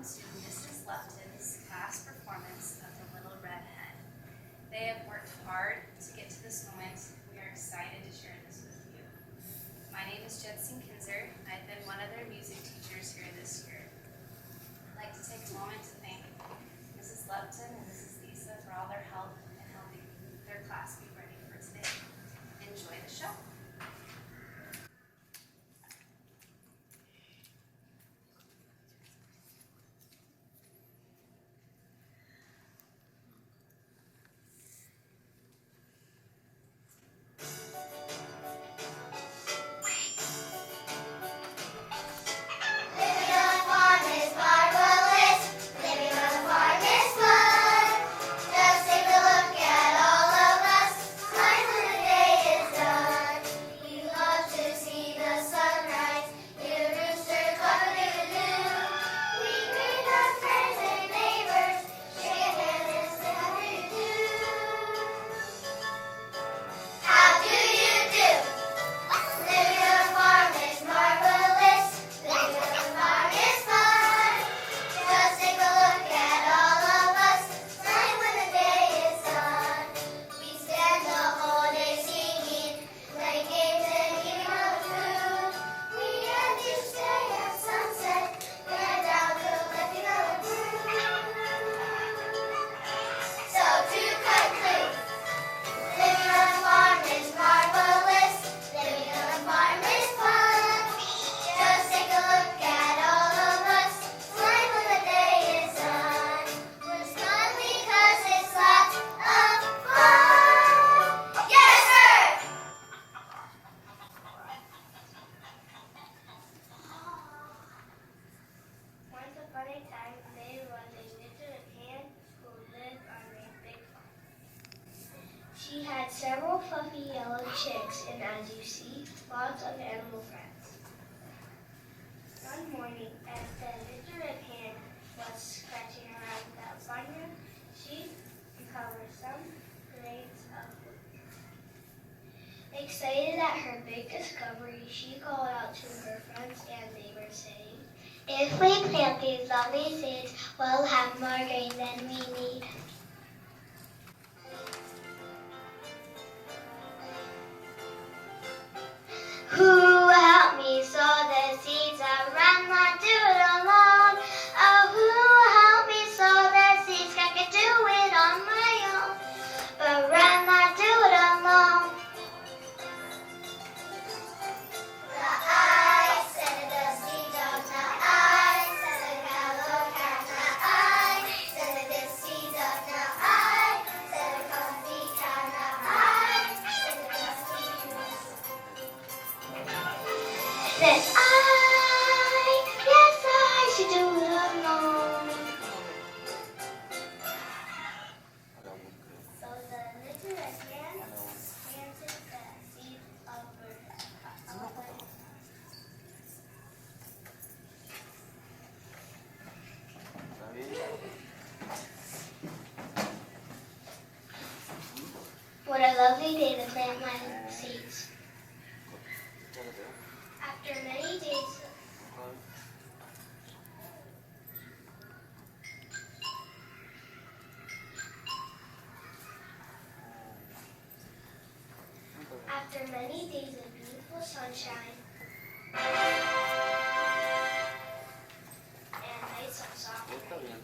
to Mrs. Lupton's past performance of The Little Red Hen. They have worked hard to get to this moment. We are excited to share this with you. My name is Jensen Kinzer. I've been one of their music teachers here this year. I'd like to take a moment to thank Mrs. Lupton and Mrs. Lisa for all their help in helping their class be ready for today. Enjoy the show. She had several fluffy yellow chicks and, as you see, lots of animal friends. One morning, as the little red hen was scratching around the barnyard, she uncovered some grains of wheat. Excited at her big discovery, she called out to her friends and neighbors, saying, "If we plant these lovely seeds, we'll have more grain than we need." Who helped me sow the seeds? I ran, not do it alone. Oh, who helped me sow the seeds? I could do it on my own, but ran, not do it alone. The I said the seeds of the I said the hello cat. The I said the seeds of the I said the comfy cat. The I said the dusty shoes. That yes, I should do it alone. So the little red hen planted the seed of her. What a lovely day to plant my seeds. After many days of beautiful sunshine and nights of soft rain,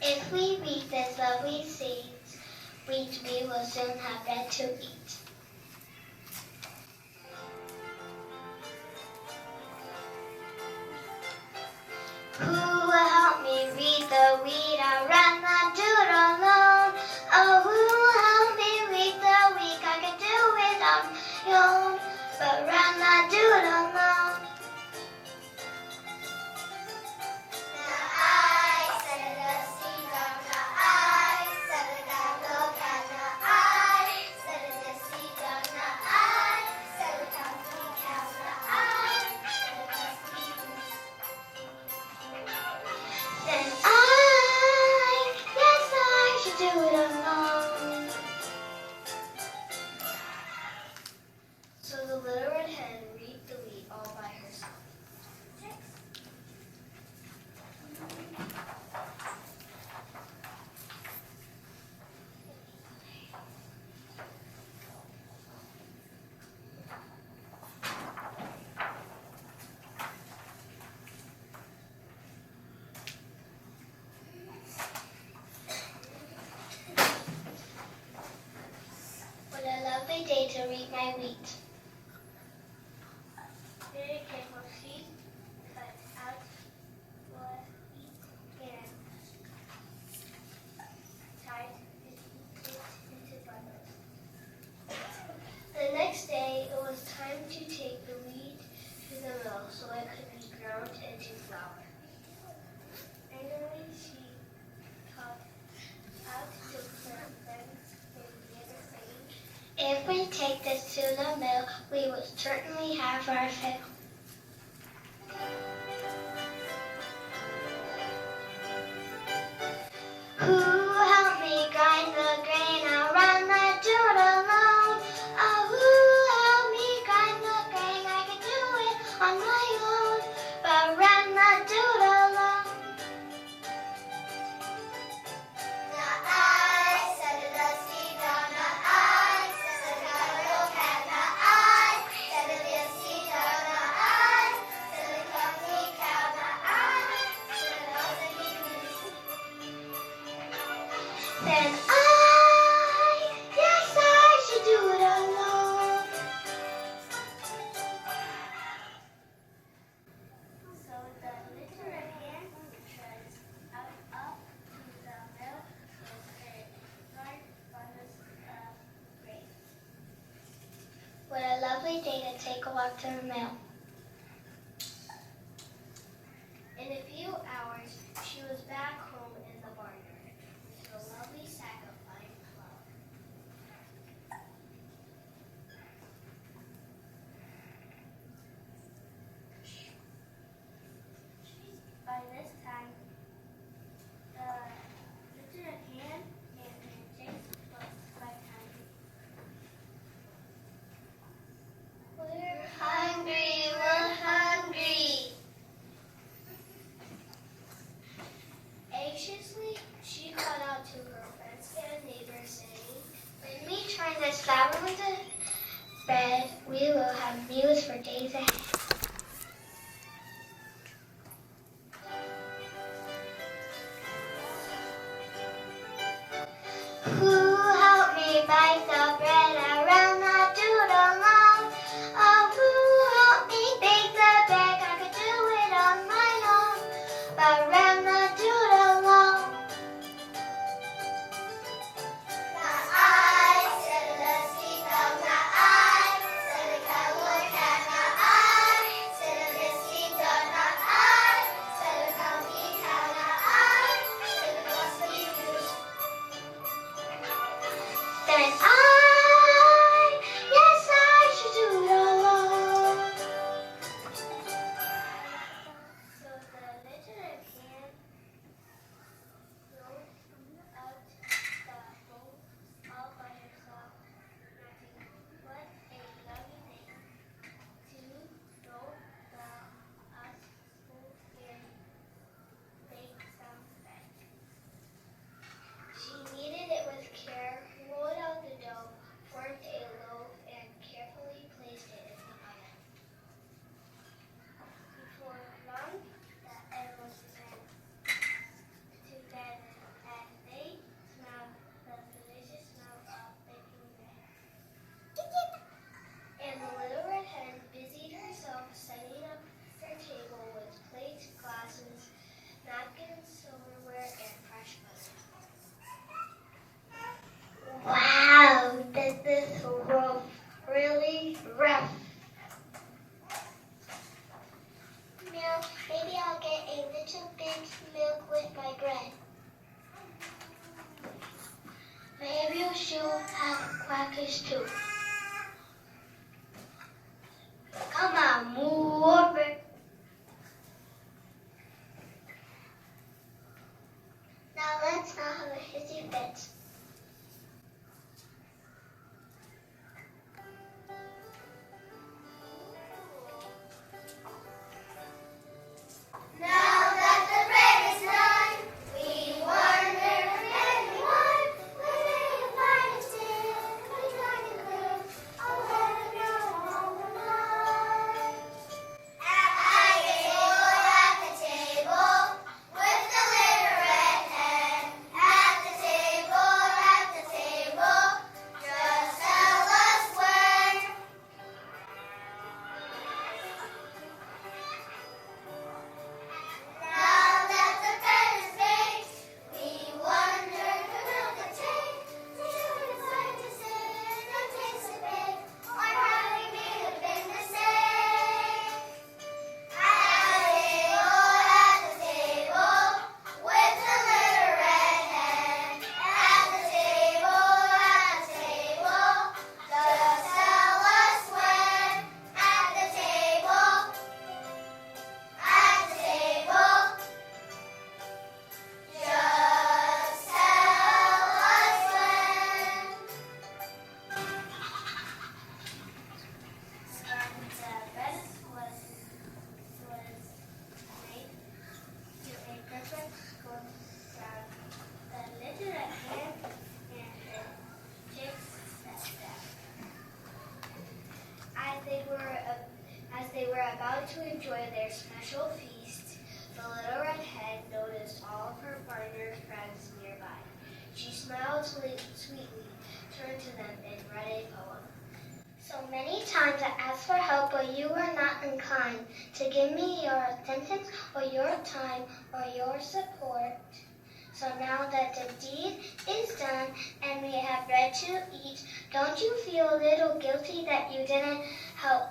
If we reap this lovely seeds, we will soon have bread to eat. Who will help me weed the wheat? I'd rather do it alone. Oh, who will help me weed the wheat? I can do it on my own, but rather do it alone. Now I set the seed on the eye, set it down, look at the eye, set the seed on the eye, set it down, look at the eye, then yes, I should do it alone. So the little red hen reaped the wheat all by herself. What a lovely day to reap my wheat. Very careful seed, cut out what wheat and tied it into bundles. The next day, it was time to take the wheat to the mill so it could be ground into flour. Finally, she taught how to plant them in the saying, if we take this to the mill, we will certainly have our fill. Who helped me grind the grain? I'd rather do it alone. Oh, who helped me grind the grain? I can do it on my own, but rather do it alone. Now I set the seed on the eye, set the look at the eye, set the seed on the eye, set the complete cow the eye, set the then yes, I should do it alone. So the little red hen treads out up to the mill with her large bundles of grain. What a lovely day to take a walk to the mill. In a few hours, she was back home in the barnyard with a lovely sack of fine flour. By this time, the little red hen and her chicks was quite hungry. We're hungry, we're hungry. Anxiously, she called out to her friends and neighbors, saying, when we turn this flour into bread, we will have meals for days ahead. Who helped me bake the bread? I'd rather do it alone. Oh, who helped me bake the bread? I could do it on my own, but rather do it alone. Now I set the seed on the eye, set the look at the eye, set the seed on the eye, set the complete cow the eye, set the costly goose. Then yes, I should do it alone. So the little red hen to mix milk with my bread. Maybe you should have crackers too. Come on, move over. Now let's not have a hissy fit. As they were about to enjoy their special feast, the little red hen noticed all of her partner friends nearby. She smiled sweetly, turned to them, and read a poem. So many times I asked for help, but you were not inclined to give me your attention or your time or your support. So now that the deed is done and we have bread to eat, don't you feel a little guilty that you didn't help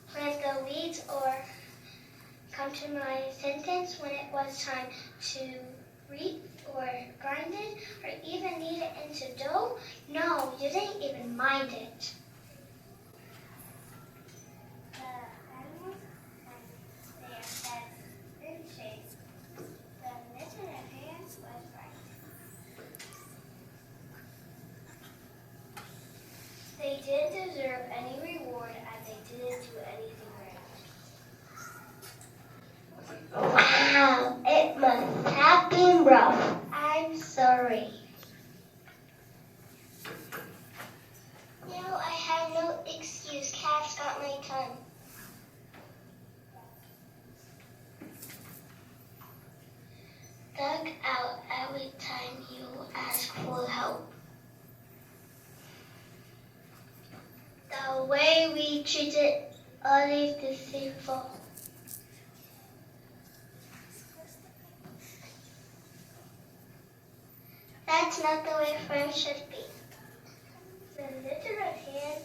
plant the weeds or come to my sentence when it was time to reap or grind it or even knead it into dough? No, you didn't even mind it. The animals and their heads in shapes. The little red hen was right. They didn't deserve any reward as they didn't do anything right. Wow, it must have been rough. I'm sorry. No, I have no excuse. Cats got my tongue. Dug out every time you ask for help. The way we treated others deceitful. That's not the way friends should be. The little red hen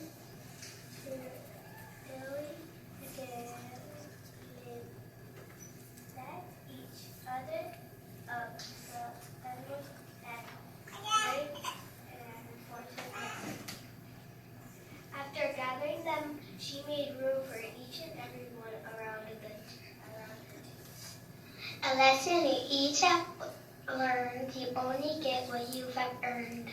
Billy began set each other up the animals at great and important. After gathering them, she made room for each and every one around her table. A lesson you each have learned: you only get what you have earned.